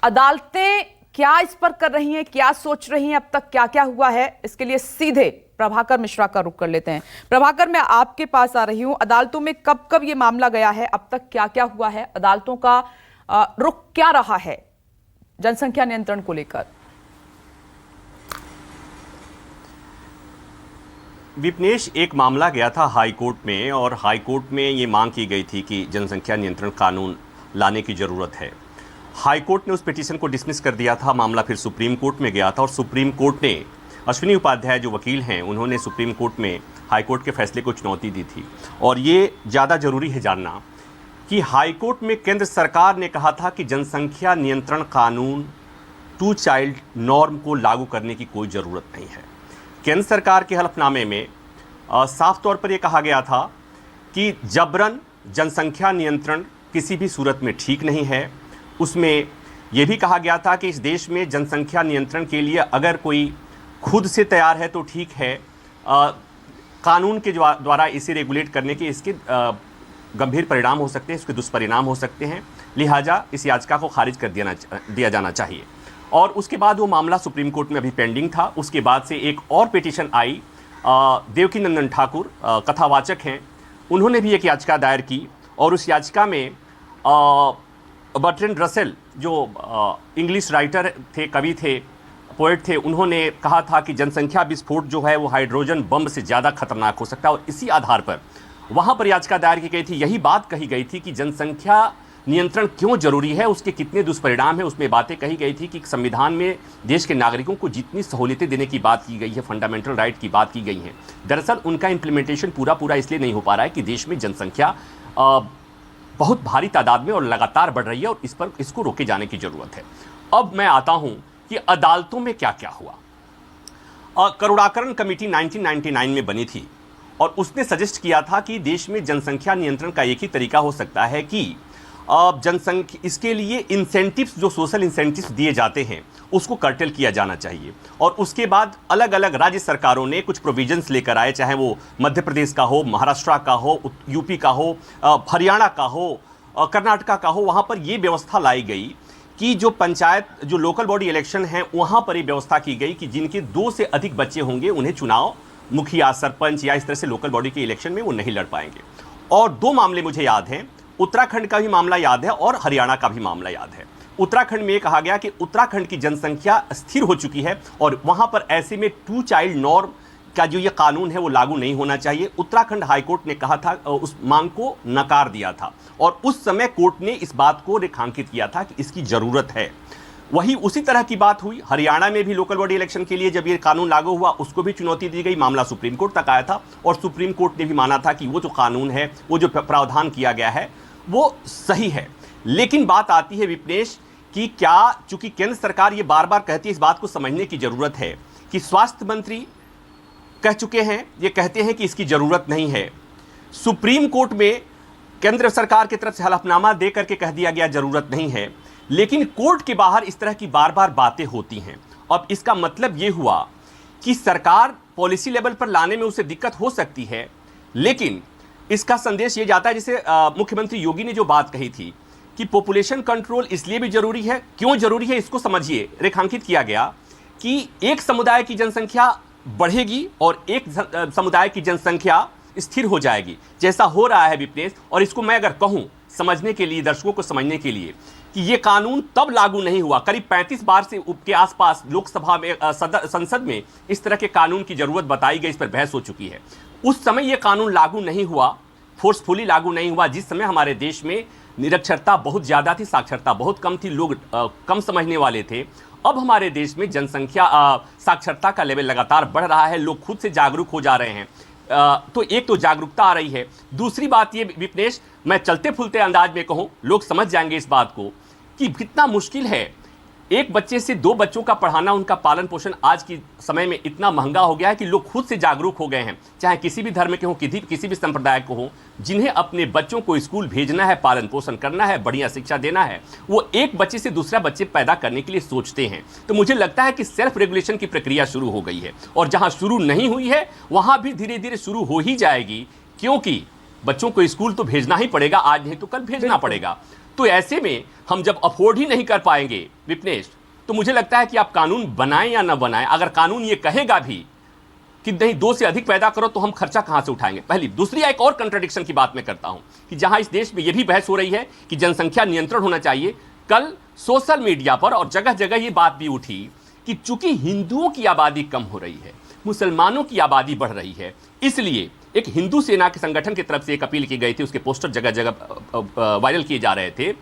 अदालतें क्या इस पर कर रही हैं, क्या सोच रही हैं, अब तक क्या क्या हुआ है, इसके लिए सीधे प्रभाकर मिश्रा का रुख कर लेते हैं। प्रभाकर, मैं आपके पास आ रही हूं। अदालतों में कब कब ये मामला गया है, अब तक क्या क्या हुआ है, अदालतों का रुख क्या रहा है जनसंख्या नियंत्रण को लेकर? विपनेश, एक मामला गया था हाई कोर्ट में और हाई कोर्ट में ये मांग की गई थी कि जनसंख्या नियंत्रण कानून लाने की ज़रूरत है। हाई कोर्ट ने उस पिटीशन को डिसमिस कर दिया था। मामला फिर सुप्रीम कोर्ट में गया था और सुप्रीम कोर्ट ने, अश्विनी उपाध्याय जो वकील हैं, उन्होंने सुप्रीम कोर्ट में हाई कोर्ट के फैसले को चुनौती दी थी। और ये ज़्यादा ज़रूरी है जानना कि हाई कोर्ट में केंद्र सरकार ने कहा था कि जनसंख्या नियंत्रण कानून 2 चाइल्ड नॉर्म को लागू करने की कोई ज़रूरत नहीं है। केंद्र सरकार के हलफनामे में साफ तौर पर यह कहा गया था कि जबरन जनसंख्या नियंत्रण किसी भी सूरत में ठीक नहीं है। उसमें यह भी कहा गया था कि इस देश में जनसंख्या नियंत्रण के लिए अगर कोई खुद से तैयार है तो ठीक है, कानून के द्वारा इसे रेगुलेट करने के इसके गंभीर परिणाम हो सकते हैं, इसके दुष्परिणाम हो सकते हैं, लिहाजा इस याचिका को खारिज कर दिया जाना चाहिए। और उसके बाद वो मामला सुप्रीम कोर्ट में अभी पेंडिंग था। उसके बाद से एक और पिटीशन आई, देवकीनंदन ठाकुर कथावाचक हैं, उन्होंने भी एक याचिका दायर की और उस याचिका में बर्ट्रैंड रसेल जो इंग्लिश राइटर थे, कवि थे, पोएट थे, उन्होंने कहा था कि जनसंख्या विस्फोट जो है वो हाइड्रोजन बम से ज़्यादा खतरनाक हो सकता है और इसी आधार पर वहाँ पर याचिका दायर की गई थी। यही बात कही गई थी कि जनसंख्या नियंत्रण क्यों जरूरी है, उसके कितने दुष्परिणाम हैं। उसमें बातें कही गई थी कि संविधान में देश के नागरिकों को जितनी सहूलियतें देने की बात की गई है, फंडामेंटल राइट की बात की गई है, दरअसल उनका इम्प्लीमेंटेशन पूरा इसलिए नहीं हो पा रहा है कि देश में जनसंख्या बहुत भारी तादाद में और लगातार बढ़ रही है और इसको रोके जाने की जरूरत है। अब मैं आता हूं कि अदालतों में क्या क्या हुआ। करुणाकरण कमेटी 1999 में बनी थी और उसने सजेस्ट किया था कि देश में जनसंख्या नियंत्रण का एक ही तरीका हो सकता है कि जनसंख्या, इसके लिए इंसेंटिव्स, जो सोशल इंसेंटिव्स दिए जाते हैं उसको कर्टेल किया जाना चाहिए। और उसके बाद अलग अलग राज्य सरकारों ने कुछ प्रोविजंस लेकर आए, चाहे वो मध्य प्रदेश का हो, महाराष्ट्र का हो, यूपी का हो, हरियाणा का हो, कर्नाटका का हो, वहाँ पर ये व्यवस्था लाई गई कि जो पंचायत, जो लोकल बॉडी इलेक्शन हैं, वहाँ पर ये व्यवस्था की गई कि जिनके 2 से अधिक बच्चे होंगे उन्हें चुनाव, मुखिया, सरपंच या इस तरह से लोकल बॉडी के इलेक्शन में वो नहीं लड़ पाएंगे। और 2 मामले मुझे याद हैं, उत्तराखंड का भी मामला याद है और हरियाणा का भी मामला याद है। उत्तराखंड में कहा गया कि उत्तराखंड की जनसंख्या स्थिर हो चुकी है और वहां पर ऐसे में 2 चाइल्ड नॉर्म का जो ये कानून है वो लागू नहीं होना चाहिए। उत्तराखंड हाईकोर्ट ने कहा था, उस मांग को नकार दिया था और उस समय कोर्ट ने इस बात को रेखांकित किया था कि इसकी जरूरत है। वही उसी तरह की बात हुई हरियाणा में भी। लोकल बॉडी इलेक्शन के लिए जब ये कानून लागू हुआ उसको भी चुनौती दी गई, मामला सुप्रीम कोर्ट तक आया था और सुप्रीम कोर्ट ने भी माना था कि वो जो कानून है, वो जो प्रावधान किया गया है वो सही है। लेकिन बात आती है विपनेश कि क्या, चूंकि केंद्र सरकार ये बार बार कहती है, इस बात को समझने की जरूरत है कि स्वास्थ्य मंत्री कह चुके हैं, ये कहते हैं कि इसकी जरूरत नहीं है। सुप्रीम कोर्ट में केंद्र सरकार की तरफ से हलफनामा दे करके कह दिया गया जरूरत नहीं है, लेकिन कोर्ट के बाहर इस तरह की बार बार बातें होती हैं। अब इसका मतलब ये हुआ कि सरकार पॉलिसी लेवल पर लाने में उसे दिक्कत हो सकती है, लेकिन इसका संदेश ये जाता है, जैसे मुख्यमंत्री योगी ने जो बात कही थी कि पॉपुलेशन कंट्रोल इसलिए भी जरूरी है। क्यों जरूरी है इसको समझिए। रेखांकित किया गया कि एक समुदाय की जनसंख्या बढ़ेगी और एक समुदाय की जनसंख्या स्थिर हो जाएगी, जैसा हो रहा है विपनेश। और इसको मैं अगर कहूं समझने के लिए, दर्शकों को समझने के लिए, कि ये कानून तब लागू नहीं हुआ, करीब 35 बार से के आसपास लोकसभा में, संसद में इस तरह के कानून की जरूरत बताई गई, इस पर बहस हो चुकी है। उस समय ये कानून लागू नहीं हुआ, फोर्सफुली लागू नहीं हुआ, जिस समय हमारे देश में निरक्षरता बहुत ज़्यादा थी, साक्षरता बहुत कम थी, लोग कम समझने वाले थे। अब हमारे देश में जनसंख्या, साक्षरता का लेवल लगातार बढ़ रहा है, लोग खुद से जागरूक हो जा रहे हैं। तो एक तो जागरूकता आ रही है। दूसरी बात ये विपनेश, मैं चलते फूलते अंदाज में कहूँ, लोग समझ जाएंगे इस बात को कि कितना मुश्किल है एक बच्चे से 2 बच्चों का पढ़ाना, उनका पालन पोषण आज के समय में इतना महंगा हो गया है कि लोग खुद से जागरूक हो गए हैं, चाहे किसी भी धर्म के हो, किसी भी संप्रदाय को हो, जिन्हें अपने बच्चों को स्कूल भेजना है, पालन पोषण करना है, बढ़िया शिक्षा देना है, वो एक बच्चे से दूसरा बच्चे पैदा करने के लिए सोचते हैं। तो मुझे लगता है कि सेल्फ रेगुलेशन की प्रक्रिया शुरू हो गई है और जहाँ शुरू नहीं हुई है वहाँ भी धीरे धीरे शुरू हो ही जाएगी, क्योंकि बच्चों को स्कूल तो भेजना ही पड़ेगा, आज नहीं तो कल भेजना पड़ेगा। तो ऐसे में हम जब अफोर्ड ही नहीं कर पाएंगे विपनेश, तो मुझे लगता है कि आप कानून बनाएं या ना बनाएं, अगर कानून ये कहेगा भी कि नहीं 2 से अधिक पैदा करो, तो हम खर्चा कहां से उठाएंगे? पहली। दूसरी, एक और कंट्राडिक्शन की बात मैं करता हूं कि जहां इस देश में यह भी बहस हो रही है कि जनसंख्या नियंत्रण होना चाहिए, कल सोशल मीडिया पर और जगह जगह यह बात भी उठी कि चूंकि हिंदुओं की आबादी कम हो रही है, मुसलमानों की आबादी बढ़ रही है, इसलिए एक हिंदू सेना के संगठन की तरफ से एक अपील की गई थी, उसके पोस्टर जगह जगह वायरल किए जा रहे थे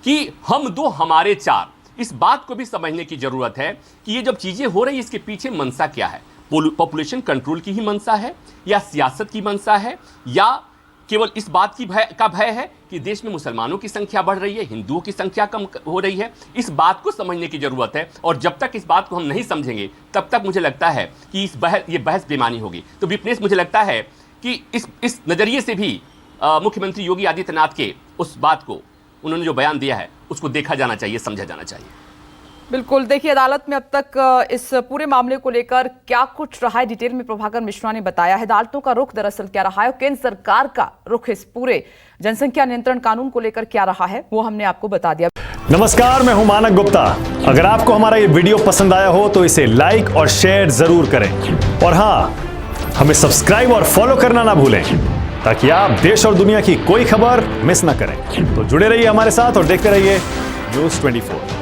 कि हम 2 हमारे 4। इस बात को भी समझने की जरूरत है कि ये जब चीजें हो रही है, इसके पीछे मंशा क्या है? पॉपुलेशन कंट्रोल की ही मंशा है, या सियासत की मंशा है, या केवल इस बात की भय है कि देश में मुसलमानों की संख्या बढ़ रही है, हिंदुओं की संख्या कम हो रही है? इस बात को समझने की जरूरत है, और जब तक इस बात को हम नहीं समझेंगे तब तक मुझे लगता है कि ये बहस बेमानी होगी। तो विपनेश, मुझे लगता है कि इस नजरिए से भी मुख्यमंत्री योगी आदित्यनाथ के उस बात को, उन्होंने जो बयान दिया है, उसको देखा जाना चाहिए, समझा जाना चाहिए। बिल्कुल। देखिए, अदालत में अब तक इस पूरे मामले को लेकर क्या कुछ रहा है, डिटेल में प्रभाकर मिश्रा ने बताया है। अदालतों का रुख दरअसल क्या रहा है और केंद्र सरकार का रुख इस पूरे जनसंख्या नियंत्रण कानून को लेकर क्या रहा है, वो हमने आपको बता दिया। नमस्कार, मैं हूं मानक गुप्ता। अगर आपको हमारा ये वीडियो पसंद आया हो तो इसे लाइक और शेयर जरूर करें, और हाँ, हमें सब्सक्राइब और फॉलो करना ना भूलें, ताकि आप देश और दुनिया की कोई खबर मिस ना करें। तो जुड़े रहिए हमारे साथ और देखते रहिए न्यूज़ 24।